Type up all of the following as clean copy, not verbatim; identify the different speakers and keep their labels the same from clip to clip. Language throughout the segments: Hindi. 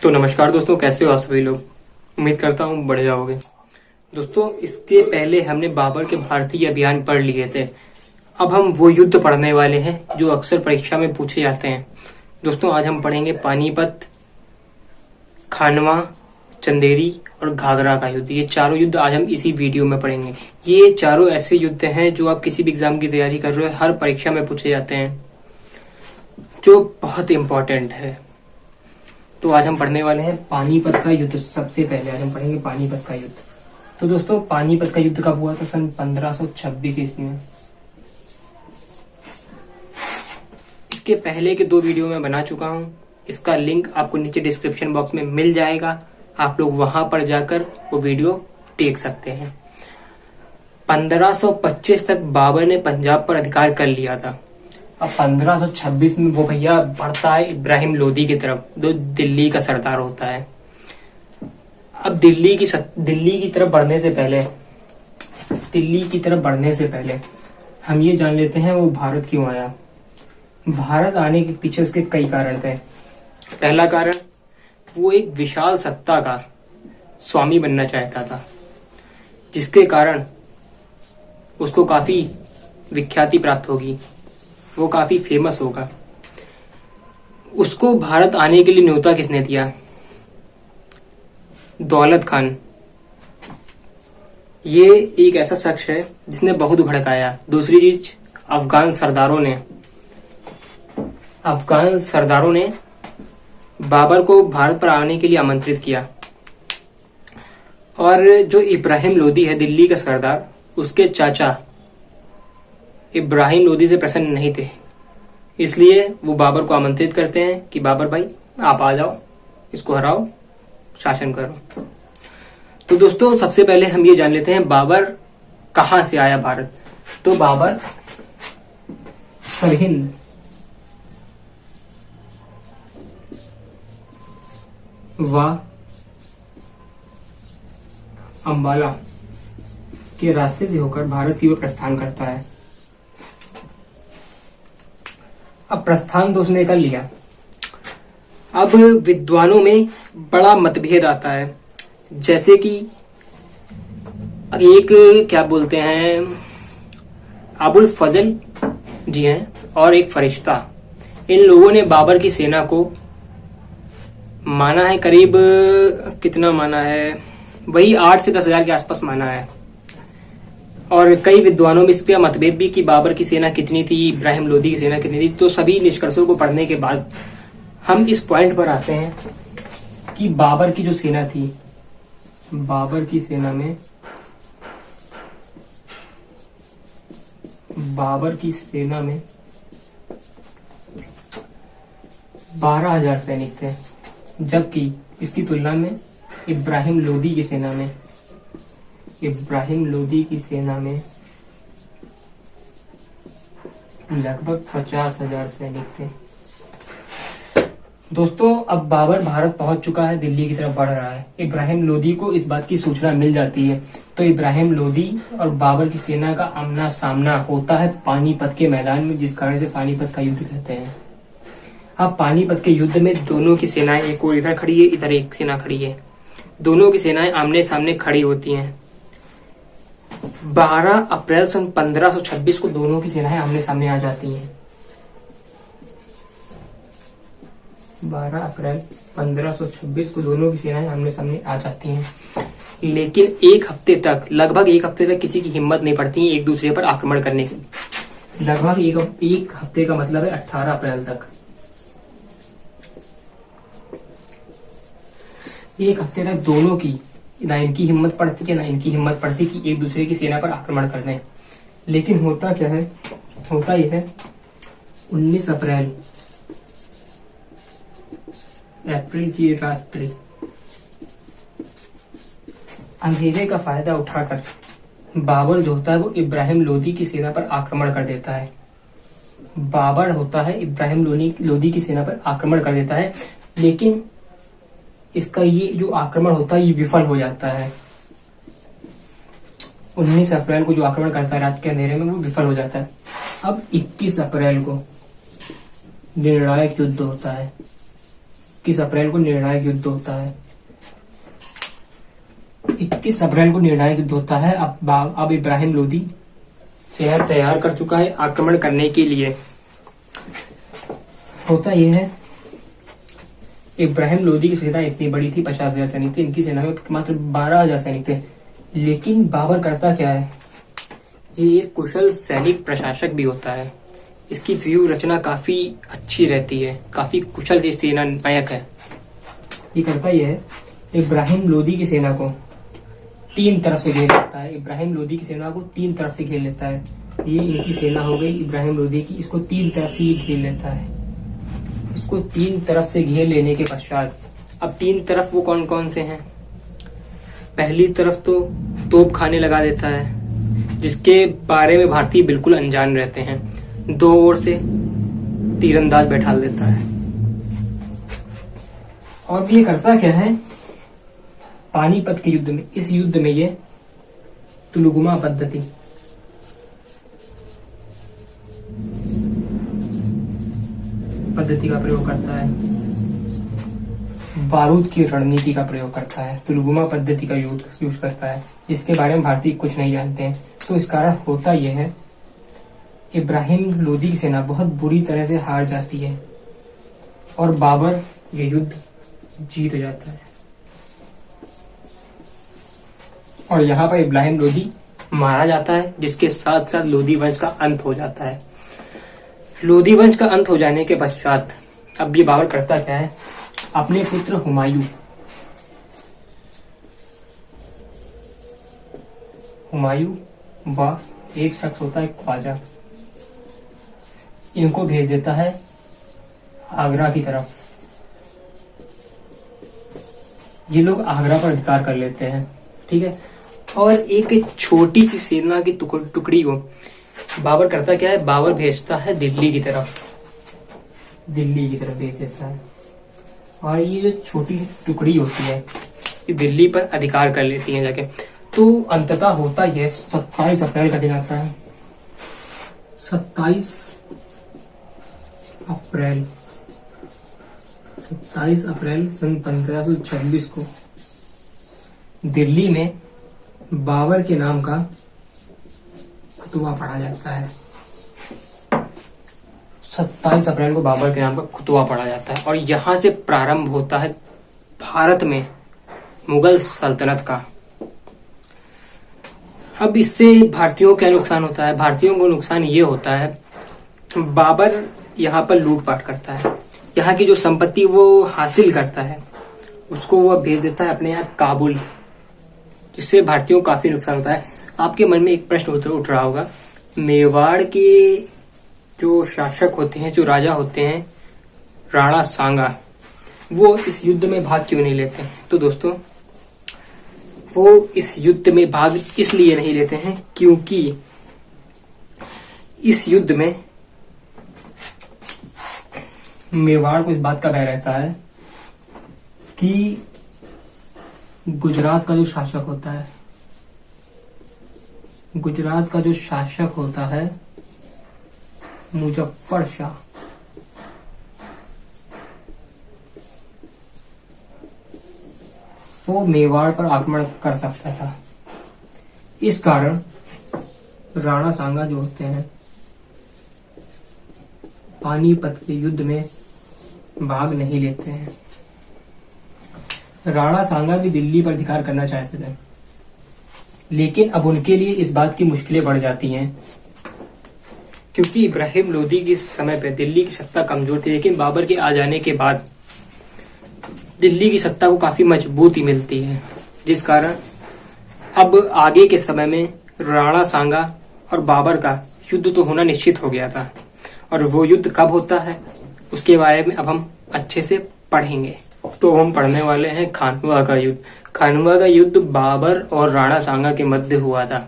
Speaker 1: तो नमस्कार दोस्तों, कैसे हो आप सभी लोग। उम्मीद करता हूँ बढ़िया होगे। दोस्तों, इसके पहले हमने बाबर के भारतीय अभियान पढ़ लिए थे। अब हम वो युद्ध पढ़ने वाले हैं जो अक्सर परीक्षा में पूछे जाते हैं। दोस्तों, आज हम पढ़ेंगे पानीपत, खानवा, चंदेरी और घाघरा का युद्ध। ये चारों युद्ध आज हम इसी वीडियो में पढ़ेंगे। ये चारों ऐसे युद्ध हैं जो आप किसी भी एग्जाम की तैयारी कर रहे हो, हर परीक्षा में पूछे जाते हैं, जो बहुत इंपॉर्टेंट है। तो आज हम पढ़ने वाले हैं पानीपत का युद्ध। सबसे पहले आज हम पढ़ेंगे पानीपत का युद्ध। तो दोस्तों, पानीपत का युद्ध कब हुआ था? सन 1526 ईस्वी में। इसके पहले के 2 वीडियो मैं बना चुका हूं। इसका लिंक आपको नीचे डिस्क्रिप्शन बॉक्स में मिल जाएगा। आप लोग वहां पर जाकर वो वीडियो देख सकते हैं। 1525 तक बाबर ने पंजाब पर अधिकार कर लिया था। अब 1526 में वो भैया बढ़ता है इब्राहिम लोदी की तरफ, जो दिल्ली का सरदार होता है। अब दिल्ली की तरफ बढ़ने से पहले हम ये जान लेते हैं वो भारत क्यों आया। भारत आने के पीछे उसके कई कारण थे। पहला कारण, वो एक विशाल सत्ता का स्वामी बनना चाहता था, जिसके कारण उसको काफी विख्याति प्राप्त होगी, वो काफी फेमस होगा। उसको भारत आने के लिए न्योता किसने दिया? दौलत खान। ये एक ऐसा शख्स है जिसने बहुत भड़काया। दूसरी चीज, अफगान सरदारों ने बाबर को भारत पर आने के लिए आमंत्रित किया। और जो इब्राहिम लोदी है दिल्ली का सरदार, उसके चाचा इब्राहिम लोदी से प्रसन्न नहीं थे। इसलिए वो बाबर को आमंत्रित करते हैं कि बाबर भाई आप आ जाओ, इसको हराओ, शासन करो। तो दोस्तों, सबसे पहले हम ये जान लेते हैं बाबर कहां से आया भारत। तो बाबर सरहिंद व अंबाला के रास्ते से होकर भारत की ओर प्रस्थान करता है। अब प्रस्थान तो उसने कर लिया। अब विद्वानों में बड़ा मतभेद आता है। जैसे कि एक क्या बोलते हैं, अबुल फजल जी हैं और एक फरिश्ता। इन लोगों ने बाबर की सेना को माना है, करीब कितना माना है, वही 8 से 10 हजार के आसपास माना है। और कई विद्वानों में इस पे मतभेद भी कि बाबर की सेना कितनी थी, इब्राहिम लोदी की सेना कितनी थी। तो सभी निष्कर्षों को पढ़ने के बाद हम इस पॉइंट पर आते हैं कि बाबर की जो सेना थी, बाबर की सेना में 12,000 सैनिक थे, जबकि इसकी तुलना में इब्राहिम लोदी की सेना में लगभग 50,000 सैनिक थे। दोस्तों, अब बाबर भारत पहुंच चुका है, दिल्ली की तरफ बढ़ रहा है। इब्राहिम लोदी को इस बात की सूचना मिल जाती है। तो इब्राहिम लोदी और बाबर की सेना का आमना सामना होता है पानीपत के मैदान में, जिस कारण से पानीपत का युद्ध कहते हैं। अब पानीपत के युद्ध में दोनों की सेनाएं, एक और इधर खड़ी है, इधर एक सेना खड़ी है। दोनों की सेनाएं आमने सामने खड़ी होती हैं। 12 अप्रैल सन 1526 को दोनों की सेनाएं आमने सामने आ जाती हैं। 12 अप्रैल 1526 को दोनों की सेनाएं आमने सामने आ जाती हैं। लेकिन लगभग एक हफ्ते तक किसी की हिम्मत नहीं पड़ती है एक दूसरे पर आक्रमण करने की। लगभग एक हफ्ते का मतलब है 18 अप्रैल तक। एक हफ्ते तक दोनों की ना इनकी हिम्मत पड़ती है ना इनकी हिम्मत पड़ती कि एक दूसरे की सेना पर आक्रमण कर दें। लेकिन होता क्या है, होता यह है 19 अप्रैल की रात्रि अंधेरे का फायदा उठाकर बाबर जो होता है वो इब्राहिम लोदी की सेना पर आक्रमण कर देता है। लोदी की सेना पर आक्रमण कर देता है, लेकिन इसका ये जो आक्रमण होता है ये विफल हो जाता है। 19 अप्रैल को जो आक्रमण करता है रात के अंधेरे में, वो विफल हो जाता है। अब 21 अप्रैल को निर्णायक युद्ध होता है। 21 अप्रैल को निर्णायक युद्ध होता है। 21 अप्रैल को निर्णायक युद्ध होता है। अब इब्राहिम लोदी सेना तैयार कर चुका है आक्रमण करने के लिए। होता यह है, इब्राहिम लोदी की सेना इतनी बड़ी थी, 50,000 सैनिक थे, इनकी सेना में मात्र 12,000 सैनिक थे। लेकिन बाबर करता क्या है, ये एक कुशल सैनिक प्रशासक भी होता है। इसकी व्यूह रचना काफी अच्छी रहती है, काफी कुशल सेना नायक है। ये करता यह है, इब्राहिम लोदी की सेना को 3 तरफ से घेर लेता है। इब्राहिम लोदी की सेना को 3 तरफ से घेर लेता है। ये इनकी सेना हो गई इब्राहिम लोदी की, इसको 3 तरफ से ये घेर लेता है। इसको 3 तरफ से घेर लेने के पश्चात अब 3 तरफ वो कौन कौन से हैं। पहली तरफ तो तोप खाने लगा देता है, जिसके बारे में भारतीय बिल्कुल अनजान रहते हैं। 2 ओर से तीरंदाज बैठा देता है। और भी ये करता क्या है, पानीपत के युद्ध में, इस युद्ध में ये तुलुगुमा पद्धति का प्रयोग करता है, बारूद की रणनीति का प्रयोग करता है, तुलुगुमा पद्धति का यूज करता है, जिसके बारे में भारतीय कुछ नहीं जानते हैं। तो इस कारण होता यह है, इब्राहिम लोदी की सेना बहुत बुरी तरह से हार जाती है और बाबर ये युद्ध जीत जाता है। और यहाँ पर इब्राहिम लोदी मारा जाता है, जिसके साथ साथ लोदी वंश का अंत हो जाता है। लोदी वंश का अंत हो जाने के पश्चात अब ये बाबर करता क्या है, अपने पुत्र हुमायूं व एक शख्स होता है ख्वाजा, इनको भेज देता है आगरा की तरफ। ये लोग आगरा पर अधिकार कर लेते हैं, ठीक है। और एक छोटी सी सेना की टुकड़ी को बाबर करता क्या है, बाबर भेजता है दिल्ली की तरफ भेज देता है। और ये जो छोटी सी टुकड़ी होती है, ये दिल्ली पर अधिकार कर लेती है जाके। तो अंततः होता यह 27 अप्रैल का दिन आता है। 27 अप्रैल सन 1526 को दिल्ली में बाबर के नाम का खुतबा पढ़ा जाता है। 27 अप्रैल को बाबर के नाम का खुतबा पढ़ा जाता है और यहां से प्रारंभ होता है भारत में मुगल सल्तनत का। अब इससे भारतीयों को क्या नुकसान होता है, भारतीयों को नुकसान ये होता है, बाबर यहाँ पर लूटपाट करता है, यहाँ की जो संपत्ति वो हासिल करता है उसको वह भेज देता है अपने यहाँ काबुल, जिससे भारतीयों को काफी नुकसान होता है। आपके मन में एक प्रश्न उठ रहा होगा, मेवाड़ के जो शासक होते हैं, जो राजा होते हैं राणा सांगा, वो इस युद्ध में भाग क्यों नहीं लेते हैं? तो दोस्तों, वो इस युद्ध में भाग इसलिए नहीं लेते हैं क्योंकि इस युद्ध में मेवाड़ को इस बात का भय रहता है कि गुजरात का जो शासक होता है मुजफ्फर शाह, वो मेवाड़ पर आक्रमण कर सकता था। इस कारण राणा सांगा जो होते हैं पानीपत के युद्ध में भाग नहीं लेते हैं। राणा सांगा भी दिल्ली पर अधिकार करना चाहते थे, लेकिन अब उनके लिए इस बात की मुश्किलें बढ़ जाती हैं क्योंकि इब्राहिम लोदी के समय पे दिल्ली की सत्ता कमजोर थी, लेकिन बाबर के आ जाने के बाद दिल्ली की सत्ता को काफी मजबूती मिलती है, जिस कारण अब आगे के समय में राणा सांगा और बाबर का युद्ध तो होना निश्चित हो गया था। और वो युद्ध कब होता है उसके बारे में अब हम अच्छे से पढ़ेंगे। तो हम पढ़ने वाले हैं खानवा का युद्ध। खानवा का युद्ध बाबर और राणा सांगा के मध्य हुआ था।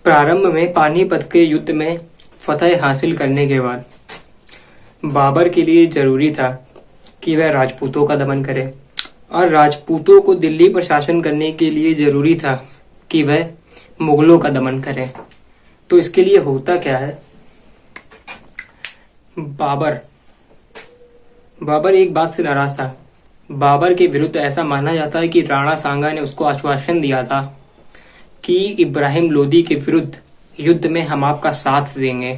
Speaker 1: प्रारंभ में पानीपत के युद्ध में फतह हासिल करने के बाद बाबर के लिए जरूरी था कि वह राजपूतों का दमन करे और राजपूतों को दिल्ली पर शासन करने के लिए जरूरी था कि वह मुगलों का दमन करे। तो इसके लिए होता क्या है, बाबर एक बात से नाराज था। बाबर के विरुद्ध ऐसा माना जाता है कि राणा सांगा ने उसको आश्वासन दिया था कि इब्राहिम लोदी के विरुद्ध युद्ध में हम आपका साथ देंगे,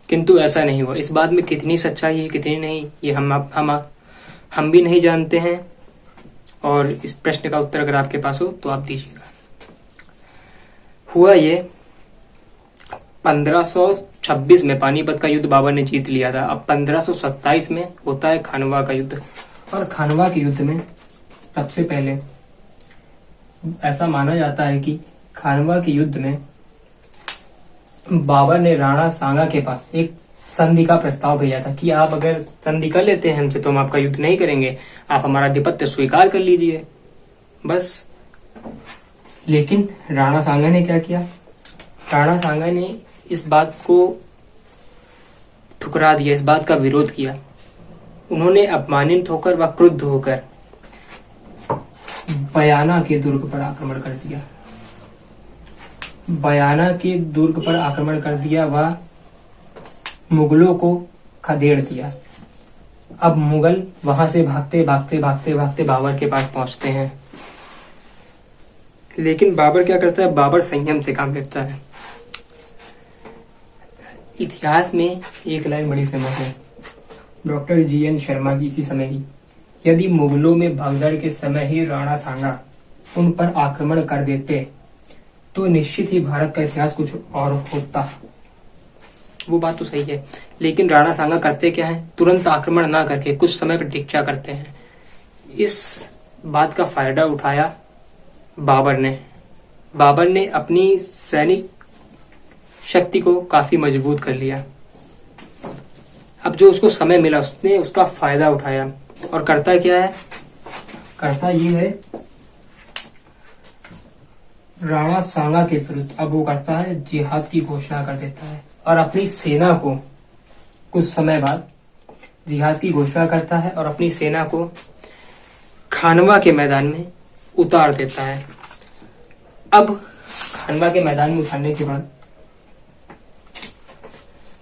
Speaker 1: किंतु ऐसा नहीं हुआ। इस बात में कितनी सच्चाई है कितनी नहीं, ये हम भी नहीं जानते हैं। और इस प्रश्न का उत्तर अगर आपके पास हो तो आप दीजिएगा। हुआ ये 1526 में पानीपत का युद्ध बाबर ने जीत लिया था। अब 1527 में होता है खानवा का युद्ध। और खानवा के युद्ध में सबसे पहले ऐसा माना जाता है कि खानवा के युद्ध में बाबर ने राणा सांगा के पास एक संधि का प्रस्ताव भेजा था कि आप अगर संधि कर लेते हैं हमसे तो हम आपका युद्ध नहीं करेंगे, आप हमारा आधिपत्य स्वीकार कर लीजिए बस। लेकिन राणा सांगा ने क्या किया? राणा सांगा ने इस बात को ठुकरा दिया, इस बात का विरोध किया। उन्होंने अपमानित होकर व क्रुद्ध होकर बयाना के दुर्ग पर आक्रमण कर दिया। बयाना के दुर्ग पर आक्रमण कर दिया व मुगलों को खदेड़ दिया। अब मुगल वहां से भागते भागते भागते भागते बाबर के पास पहुंचते हैं। लेकिन बाबर क्या करता है? बाबर संयम से काम लेता है। इतिहास में एक लाइन बड़ी फेमस है डॉक्टर GN शर्मा की, इसी समय की। यदि मुगलों में भगदड़ के समय ही राणा सांगा उन पर आक्रमण कर देते तो निश्चित ही भारत का इतिहास कुछ और होता। वो बात तो सही है, लेकिन राणा सांगा करते क्या है? तुरंत आक्रमण ना करके कुछ समय प्रतीक्षा करते हैं। इस बात का फायदा उठाया बाबर ने। बाबर ने अपनी सैनिक शक्ति को काफी मजबूत कर लिया। अब जो उसको समय मिला उसने उसका फायदा उठाया और करता क्या है? करता ये है राणा सांगा के विरुद्ध अब वो करता है जिहाद की घोषणा कर देता है और अपनी सेना को कुछ समय बाद जिहाद की घोषणा करता है और अपनी सेना को खानवा के मैदान में उतार देता है। अब खानवा के मैदान में उतारने के बाद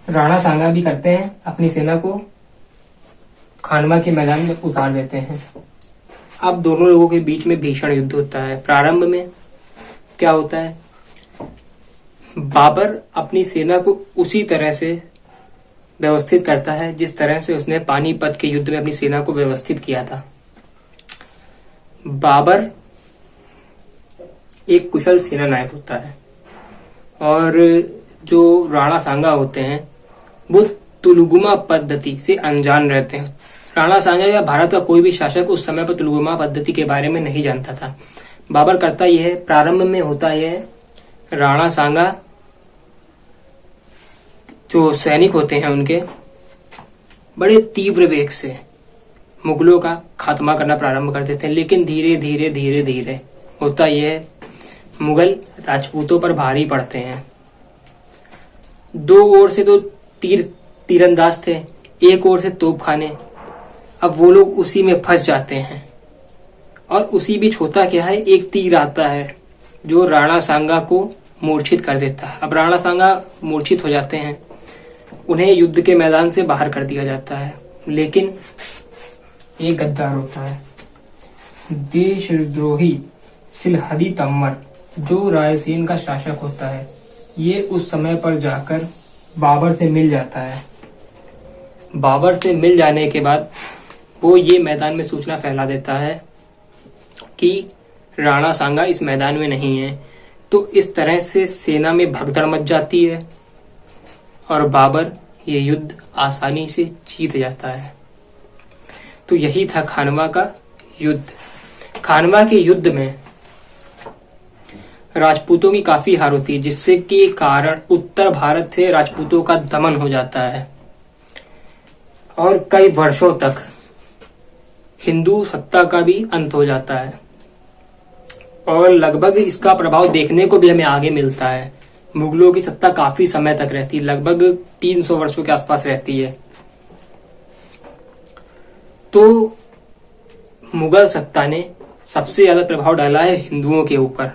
Speaker 1: राणा सांगा भी करते हैं, अपनी सेना को खानवा के मैदान में उतार देते हैं। अब दोनों लोगों के बीच में भीषण युद्ध होता है। प्रारंभ में क्या होता है? बाबर अपनी सेना को उसी तरह से व्यवस्थित करता है जिस तरह से उसने पानीपत के युद्ध में अपनी सेना को व्यवस्थित किया था। बाबर एक कुशल सेना नायक होता है और जो राणा सांगा होते हैं वो तुलुगुमा पद्धति से अनजान रहते हैं। राणा सांगा या भारत का कोई भी शासक उस समय पर तुलुगुमा पद्धति के बारे में नहीं जानता था। बाबर करता यह है, प्रारंभ में होता यह राणा सांगा जो सैनिक होते हैं उनके बड़े तीव्र वेग से मुगलों का खात्मा करना प्रारंभ कर देते हैं। लेकिन धीरे धीरे धीरे धीरे होता यह है मुगल राजपूतों पर भारी पड़ते हैं। दो ओर से तो तीरंदाज थे, एक ओर से तोपखाने। अब वो लोग उसी में फंस जाते हैं और उसी बीच होता क्या है, एक तीर आता है जो राणा सांगा को मूर्छित कर देता है। अब राणा सांगा मूर्छित हो जाते हैं, उन्हें युद्ध के मैदान से बाहर कर दिया जाता है। लेकिन एक गद्दार होता है, देशद्रोही सिलहदी तम्मर, जो रायसेन का शासक होता है, ये उस समय पर जाकर बाबर से मिल जाता है। बाबर से मिल जाने के बाद वो ये मैदान में सूचना फैला देता है कि राणा सांगा इस मैदान में नहीं है। तो इस तरह से सेना में भगदड़ मच जाती है और बाबर ये युद्ध आसानी से जीत जाता है। तो यही था खानवा का युद्ध। खानवा के युद्ध में राजपूतों की काफी हार होती है, जिससे के कारण उत्तर भारत से राजपूतों का दमन हो जाता है और कई वर्षों तक हिंदू सत्ता का भी अंत हो जाता है। और लगभग इसका प्रभाव देखने को भी हमें आगे मिलता है। मुगलों की सत्ता काफी समय तक रहती है, लगभग 300 वर्षों के आसपास रहती है। तो मुगल सत्ता ने सबसे ज्यादा प्रभाव डाला है हिंदुओं के ऊपर।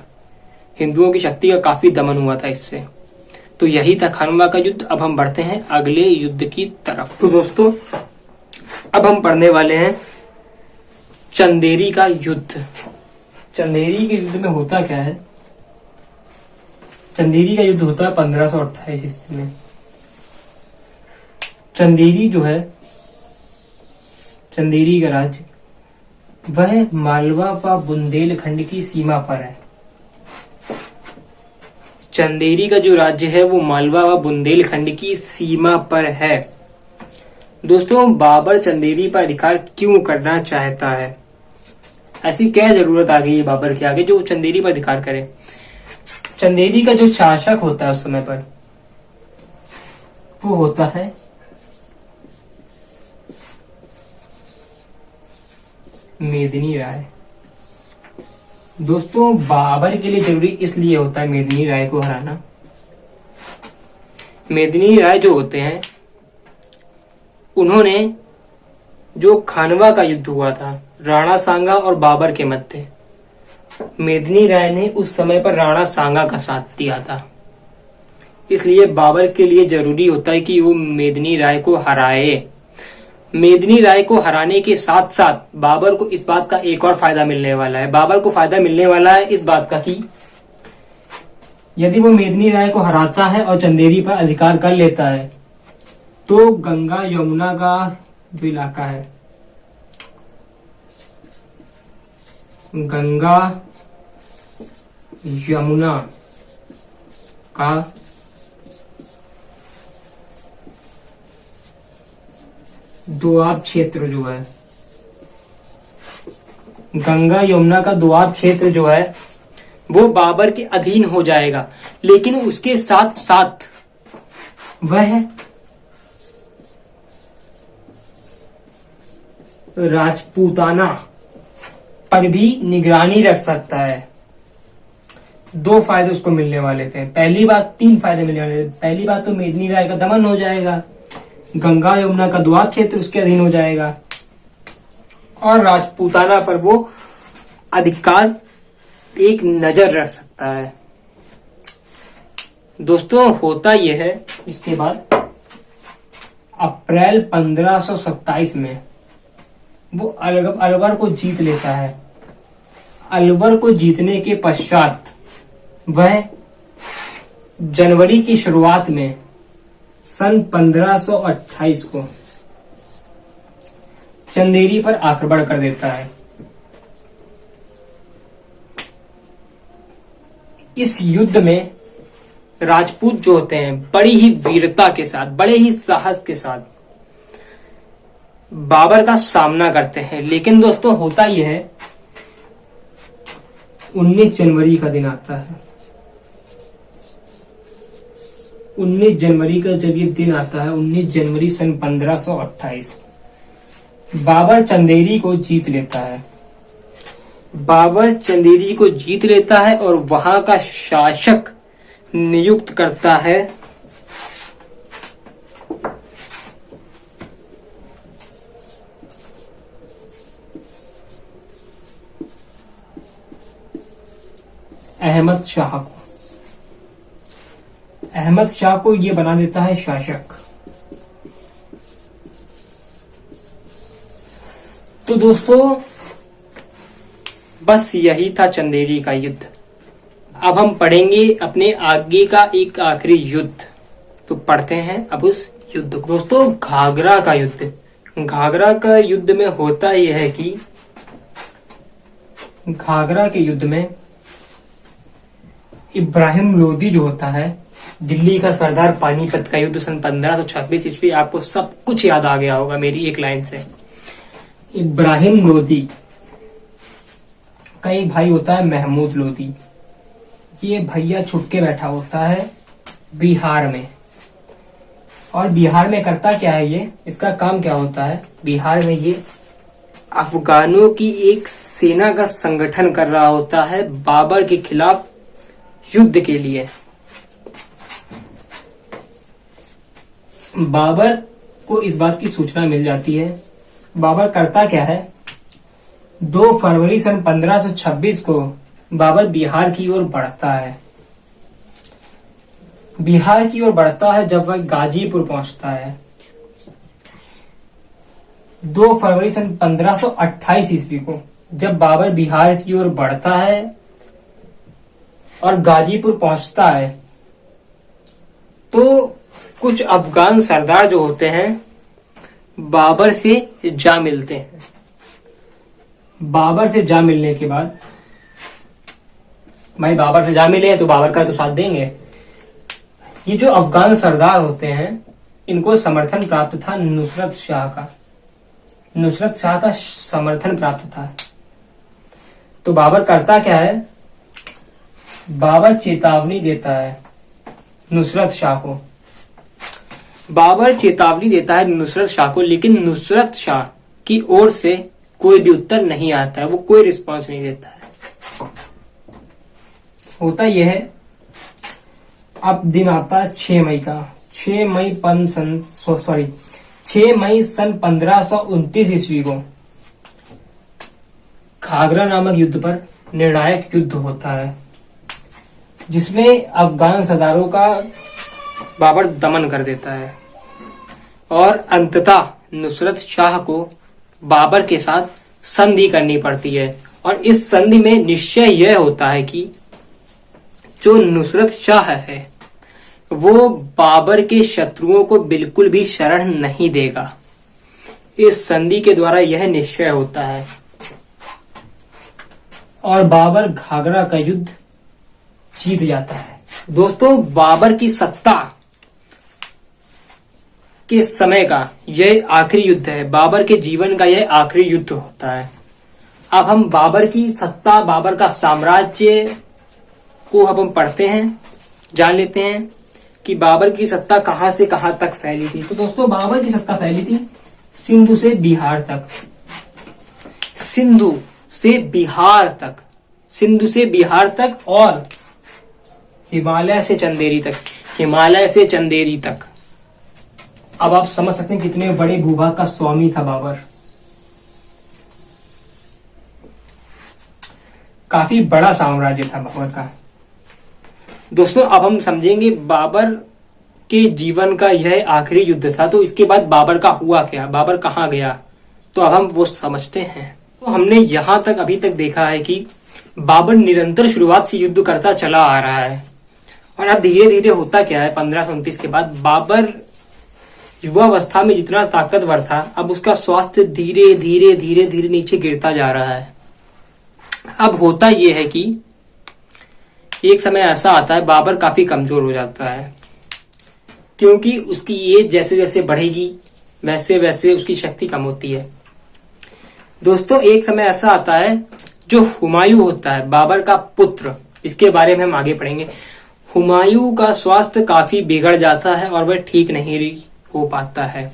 Speaker 1: हिंदुओं की शक्ति का काफी दमन हुआ था इससे। तो यही था खानवा का युद्ध। अब हम बढ़ते हैं अगले युद्ध की तरफ। तो दोस्तों, अब हम पढ़ने वाले हैं चंदेरी का युद्ध। चंदेरी के युद्ध में होता क्या है? चंदेरी का युद्ध होता है 1528 ईस्वी में। चंदेरी जो है, चंदेरी का राज्य वह मालवा व बुंदेलखंड की सीमा पर है। चंदेरी का जो राज्य है वो मालवा व बुंदेलखंड की सीमा पर है। दोस्तों, बाबर चंदेरी पर अधिकार क्यों करना चाहता है? ऐसी क्या जरूरत आ गई है बाबर के आगे जो चंदेरी पर अधिकार करे? चंदेरी का जो शासक होता है उस समय पर वो होता है मेदिनी राय। दोस्तों, बाबर के लिए जरूरी इसलिए होता है मेदिनी राय को हराना। मेदिनी राय जो होते हैं उन्होंने जो खानवा का युद्ध हुआ था राणा सांगा और बाबर के मध्य, मेदिनी राय ने उस समय पर राणा सांगा का साथ दिया था। इसलिए बाबर के लिए जरूरी होता है कि वो मेदिनी राय को हराए। मेदिनी राय को हराने के साथ साथ बाबर को इस बात का एक और फायदा मिलने वाला है। बाबर को फायदा मिलने वाला है इस बात का कि यदि वो मेदिनी राय को हराता है और चंदेरी पर अधिकार कर लेता है तो गंगा यमुना का जो इलाका है, गंगा यमुना का दोआब क्षेत्र जो है, गंगा यमुना का दोआब क्षेत्र जो है वो बाबर के अधीन हो जाएगा। लेकिन उसके साथ साथ वह राजपूताना पर भी निगरानी रख सकता है। दो फायदे उसको मिलने वाले थे। पहली बात, तीन फायदे मिलने वाले थे। पहली बात तो मेदिनी राय का दमन हो जाएगा, गंगा यमुना का दोआब क्षेत्र उसके अधीन हो जाएगा और राजपूताना पर वो अधिकार एक नजर रख सकता है। दोस्तों, होता यह है इसके बाद अप्रैल 1527 में वो अलवर को जीत लेता है। अलवर को जीतने के पश्चात वह जनवरी की शुरुआत में सन 1528 को चंदेरी पर आक्रमण कर देता है। इस युद्ध में राजपूत जो होते हैं बड़ी ही वीरता के साथ, बड़े ही साहस के साथ बाबर का सामना करते हैं। लेकिन दोस्तों, होता यह है 19 जनवरी का दिन आता है। 19 जनवरी का जब ये दिन आता है, 19 जनवरी सन 1528, बाबर चंदेरी को जीत लेता है। बाबर चंदेरी को जीत लेता है और वहां का शासक नियुक्त करता है अहमद शाह को। अहमद शाह को ये बना देता है शासक। तो दोस्तों, बस यही था चंदेरी का युद्ध। अब हम पढ़ेंगे अपने आगे का एक आखिरी युद्ध। तो पढ़ते हैं अब उस युद्ध को। दोस्तों, घाघरा का युद्ध। घाघरा का युद्ध में होता यह है कि घाघरा के युद्ध में इब्राहिम लोदी जो होता है, दिल्ली का सरदार, पानीपत का युद्ध सन 1526 ईस्वी, आपको सब कुछ याद आ गया होगा मेरी एक लाइन से। इब्राहिम लोदी का एक भाई होता है महमूद लोदी। ये भैया छुप के बैठा होता है बिहार में। और बिहार में करता क्या है ये, इसका काम क्या होता है? बिहार में ये अफगानों की एक सेना का संगठन कर रहा होता है बाबर के खिलाफ युद्ध के लिए। बाबर को इस बात की सूचना मिल जाती है। बाबर करता क्या है, 2 फरवरी सन 1526 को बाबर बिहार की ओर बढ़ता है। बिहार की ओर बढ़ता है जब वह गाजीपुर पहुंचता है। 2 फरवरी सन 1528 ईस्वी को जब बाबर बिहार की ओर बढ़ता है और गाजीपुर पहुंचता है, तो कुछ अफगान सरदार जो होते हैं बाबर से जा मिलते हैं। बाबर से जा मिलने के बाद, भाई बाबर से जा मिले तो बाबर का तो साथ देंगे। ये जो अफगान सरदार होते हैं इनको समर्थन प्राप्त था नुसरत शाह का। नुसरत शाह का समर्थन प्राप्त था। तो बाबर करता क्या है, बाबर चेतावनी देता है नुसरत शाह को। बाबर चेतावनी देता है नुसरत शाह को, लेकिन नुसरत शाह की ओर से कोई भी उत्तर नहीं आता है, वो कोई रिस्पांस नहीं देता है। होता यह है, अब दिन आता है 6 मई का। 6 मई सन 1529 ईस्वी को घाघरा नामक युद्ध पर निर्णायक युद्ध होता है, जिसमें अफगान सरदारों का बाबर दमन कर देता है और अंततः नुसरत शाह को बाबर के साथ संधि करनी पड़ती है। और इस संधि में निश्चय यह होता है कि जो नुसरत शाह है वो बाबर के शत्रुओं को बिल्कुल भी शरण नहीं देगा। इस संधि के द्वारा यह निश्चय होता है और बाबर घाघरा का युद्ध जीत जाता है। दोस्तों, बाबर की सत्ता के समय का यह आखिरी युद्ध है। बाबर के जीवन का यह आखिरी युद्ध होता है। अब हम बाबर की सत्ता, बाबर का साम्राज्य को अब हम पढ़ते हैं, जान लेते हैं कि बाबर की सत्ता कहां से कहां तक फैली थी। तो दोस्तों, बाबर की सत्ता फैली थी सिंधु से बिहार तक। सिंधु से बिहार तक, सिंधु से बिहार तक और हिमालय से चंदेरी तक, हिमालय से चंदेरी तक। अब आप समझ सकते हैं कितने बड़े भूभाग का स्वामी था बाबर। काफी बड़ा साम्राज्य था बाबर का। दोस्तों, अब हम समझेंगे बाबर के जीवन का यह आखिरी युद्ध था, तो इसके बाद बाबर का हुआ क्या, बाबर कहाँ गया, तो अब हम वो समझते हैं। तो हमने यहां तक अभी तक देखा है कि बाबर निरंतर शुरुआत से युद्ध करता चला आ रहा है। और अब धीरे धीरे होता क्या है, 1529 के बाद बाबर युवावस्था में जितना ताकतवर था, अब उसका स्वास्थ्य धीरे धीरे धीरे धीरे नीचे गिरता जा रहा है। अब होता यह है कि एक समय ऐसा आता है बाबर काफी कमजोर हो जाता है, क्योंकि उसकी एज जैसे जैसे बढ़ेगी वैसे वैसे उसकी शक्ति कम होती है। दोस्तों, एक समय ऐसा आता है जो हुमायूं होता है, बाबर का पुत्र, इसके बारे में हम आगे पढ़ेंगे। हुमायूं का स्वास्थ्य काफी बिगड़ जाता है और वह ठीक नहीं हो पाता है।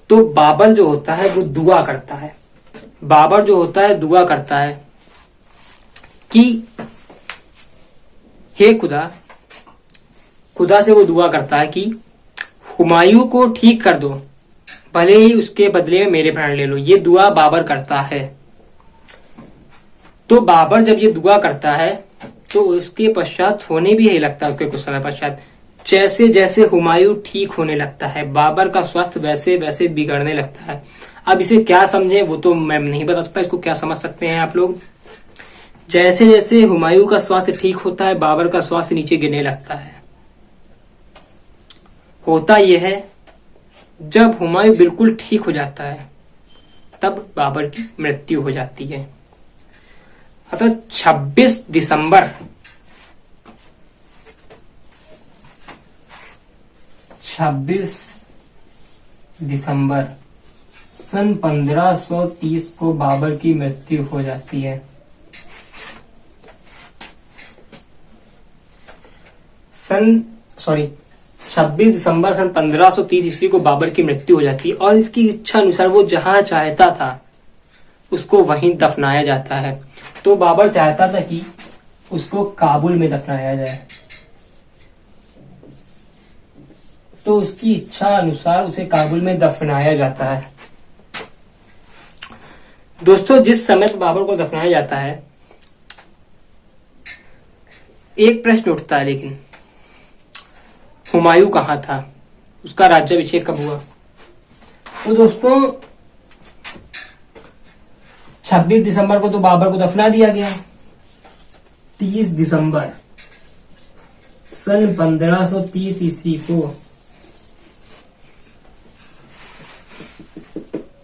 Speaker 1: तो बाबर जो होता है वो दुआ करता है। बाबर जो होता है दुआ करता है कि हे खुदा, खुदा से वो दुआ करता है कि हुमायूं को ठीक कर दो, भले ही उसके बदले में मेरे प्राण ले लो। ये दुआ बाबर करता है। तो बाबर जब ये दुआ करता है तो उसके पश्चात होने भी यही लगता है, उसके कुछ समय पश्चात जैसे जैसे हुमायूं ठीक होने लगता है, बाबर का स्वास्थ्य वैसे वैसे बिगड़ने लगता है। अब इसे क्या समझे वो तो मैं नहीं बता सकता, इसको क्या समझ सकते हैं आप लोग। जैसे जैसे हुमायूं का स्वास्थ्य ठीक होता है, बाबर का स्वास्थ्य नीचे गिरने लगता है। होता यह है, जब हुमायूं बिल्कुल ठीक हो जाता है तब बाबर की मृत्यु हो जाती है। अतः 26 दिसंबर 26 दिसंबर सन 1530 को बाबर की मृत्यु हो जाती है। सन 26 दिसंबर सन 1530 ईस्वी को बाबर की मृत्यु हो जाती है और इसकी इच्छा अनुसार वो जहां चाहता था उसको वहीं दफनाया जाता है। तो बाबर चाहता था कि उसको काबुल में दफनाया जाए, तो उसकी इच्छा अनुसार उसे काबुल में दफनाया जाता है। दोस्तों, जिस समय पर बाबर को दफनाया जाता है एक प्रश्न उठता है, लेकिन हुमायूं कहाँ था, उसका राज्याभिषेक कब हुआ। तो दोस्तों, 26 दिसंबर को तो बाबर को दफना दिया गया। 30 दिसंबर सन 1530 ईस्वी को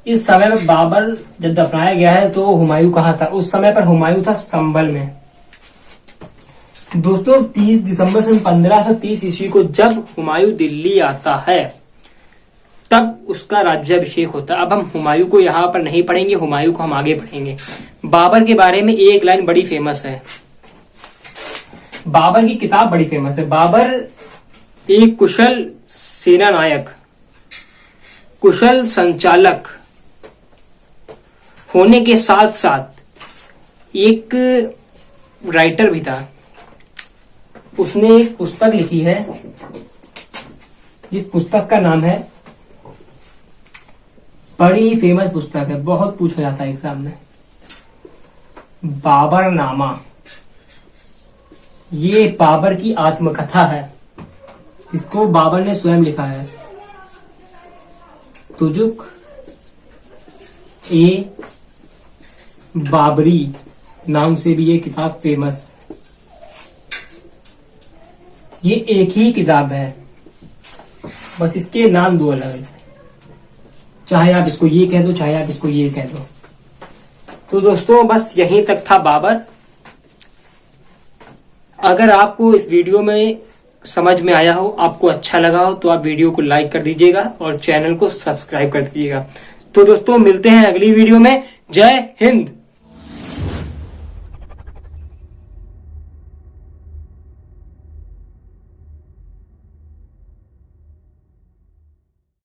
Speaker 1: इस समय में बाबर जब दफनाया गया है तो हुमायूं कहाँ था? उस समय पर हुमायूं था संभल में। दोस्तों 30 दिसंबर सन 1530 ईस्वी को जब हुमायूं दिल्ली आता है तब उसका राज्याभिषेक होता है। अब हम हुमायूं को यहाँ पर नहीं पढ़ेंगे, हुमायूं को हम आगे पढ़ेंगे। बाबर के बारे में एक लाइन बड़ी फेमस है, बाबर की किताब बड़ी फेमस है। बाबर एक कुशल सेना नायक, कुशल संचालक होने के साथ साथ एक राइटर भी था। उसने एक पुस्तक लिखी है जिस पुस्तक का नाम है, बड़ी फेमस पुस्तक है, बहुत पूछा जाता है एग्जाम में, बाबरनामा। ये बाबर की आत्मकथा है, इसको बाबर ने स्वयं लिखा है। तुजुक ए बाबरी नाम से भी ये किताब फेमस है। ये एक ही किताब है, बस इसके नाम दो अलग अलग, चाहे आप इसको ये कह दो चाहे आप इसको ये कह दो। तो दोस्तों बस यहीं तक था बाबर। अगर आपको इस वीडियो में समझ में आया हो, आपको अच्छा लगा हो, तो आप वीडियो को लाइक कर दीजिएगा और चैनल को सब्सक्राइब कर दीजिएगा। तो दोस्तों मिलते हैं अगली वीडियो में। जय हिंद।